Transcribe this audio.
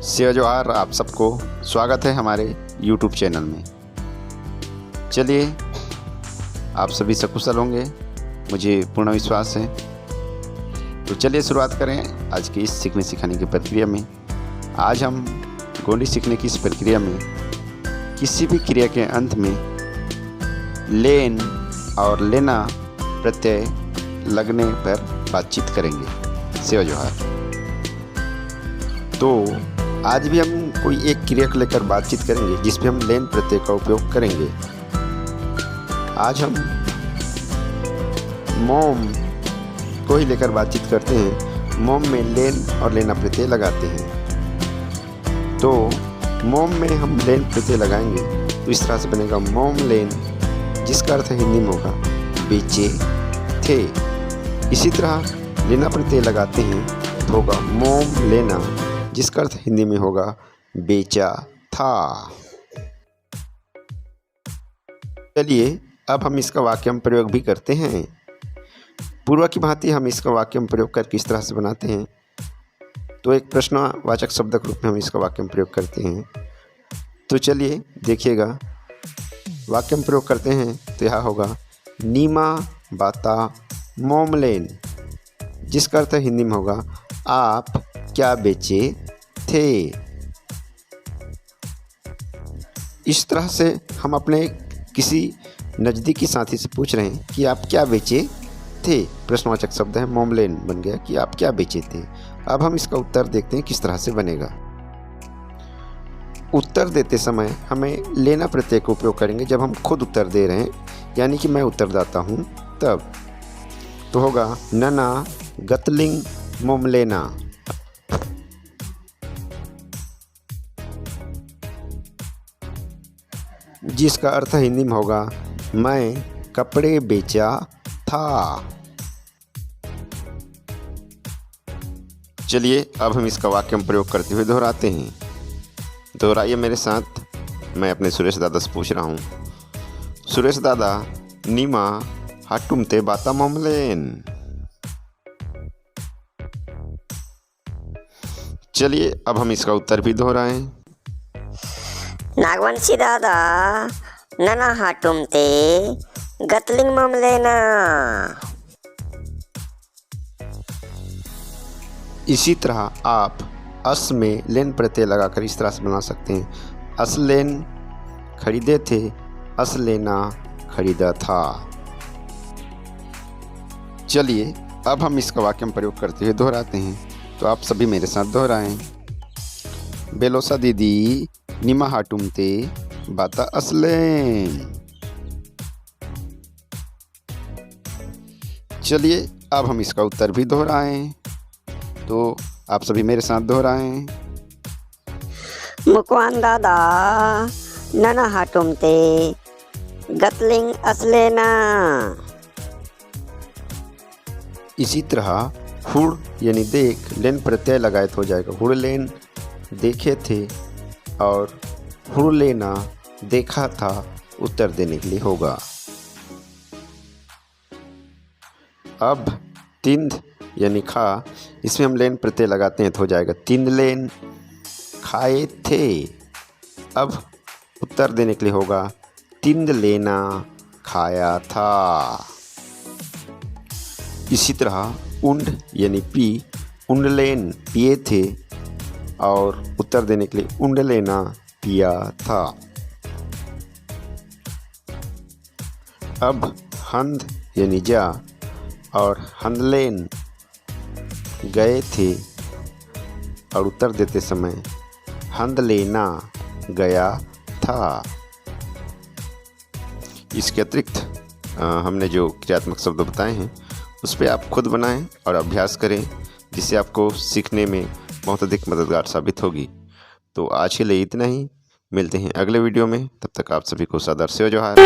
सेवा जोहार, आप सबको स्वागत है हमारे YouTube चैनल में। चलिए, आप सभी सकुशल होंगे, मुझे पूर्ण विश्वास है। तो चलिए शुरुआत करें आज की इस सीखने सिखाने की प्रक्रिया में। आज हम गोंडी सीखने की इस प्रक्रिया में किसी भी क्रिया के अंत में लेन और लेना प्रत्यय लगने पर बातचीत करेंगे। सेवा जोहार। तो आज भी हम कोई एक क्रिया को लेकर बातचीत करेंगे जिसमें हम लेन प्रत्यय का उपयोग करेंगे। आज हम मोम को ही लेकर बातचीत करते हैं। मोम में लेन और लेना प्रत्यय लगाते हैं। तो मोम में हम लेन प्रत्यय लगाएंगे तो इस तरह से बनेगा मोम लेन, जिसका अर्थ हिंदी में होगा बेचे थे। इसी तरह लेना प्रत्यय लगाते हैं तो होगा मोम लेना, जिसका अर्थ हिंदी में होगा बेचा था। चलिए अब हम इसका वाक्यम प्रयोग भी करते हैं। पूर्व की भांति हम इसका वाक्यम प्रयोग करके इस तरह से बनाते हैं। तो एक प्रश्नवाचक शब्द के रूप में हम इसका वाक्यम प्रयोग करते हैं। तो चलिए देखिएगा, वाक्यम प्रयोग करते हैं तो यह होगा नीमा बाता मोमलेन, जिसका अर्थ हिंदी में होगा आप क्या बेचे थे। इस तरह से हम अपने किसी नज़दीकी साथी से पूछ रहे हैं कि आप क्या बेचे थे। प्रश्नवाचक शब्द है मोमलेन, बन गया कि आप क्या बेचे थे। अब हम इसका उत्तर देखते हैं किस तरह से बनेगा। उत्तर देते समय हमें लेना प्रत्यय का उपयोग करेंगे जब हम खुद उत्तर दे रहे हैं, यानी कि मैं उत्तरदाता हूँ तब। तो होगा नना गतलिंग मोमलेना, जिसका अर्थ हिंदी में होगा मैं कपड़े बेचा था। चलिए अब हम इसका वाक्य में प्रयोग करते हुए दोहराते हैं। दोहराइए मेरे साथ। मैं अपने सुरेश दादा से पूछ रहा हूँ, सुरेश दादा नीमा हाटुमते बाता मोमलेन। चलिए अब हम इसका उत्तर भी दोहराएं। नागवंशी दादा नना हाटुमते गतलिंग मोमलेना। इसी तरह आप अस में लेन प्रत्यय लगाकर इस तरह से बना सकते हैं। अस लेन खरीदे थे, अस लेना खरीदा था। चलिए अब हम इसका वाक्य में प्रयोग करते हुए दोहराते हैं। तो आप सभी मेरे साथ दोहराएं। बेलोसा दीदी निमा हाटुमते बाता असलेन। चलिए अब हम इसका उत्तर भी दोहराएं। तो आप सभी मेरे साथ दोहराएं। मुकवान दादा नना हाटुमते गतलिंग असलेना। इसी तरह हुड़ यानी देख लेन प्रत्यय लगाए तो हो जाएगा हुड़ लेन देखे थे, और हुड़ लेना देखा था उत्तर देने के लिए होगा। अब तिंद यानी खा, इसमें हम लेन प्रत्यय लगाते हैं तो हो जाएगा तिंद लेन खाए थे। अब उत्तर देने के लिए होगा तिंद लेना खाया था। इसी तरह उंड यानी पी उंड लेन पिए थे, और उत्तर देने के लिए उंड लेना पिया था। अब हंद यानी जा और हंदलेन गए थे, और उत्तर देते समय हंद लेना गया था। इसके अतिरिक्त हमने जो क्रियात्मक शब्द बताए हैं उस पर आप खुद बनाएं और अभ्यास करें, जिससे आपको सीखने में बहुत अधिक मददगार साबित होगी। तो आज के लिए इतना ही। मिलते हैं अगले वीडियो में। तब तक आप सभी को सादर सेवा जोहार।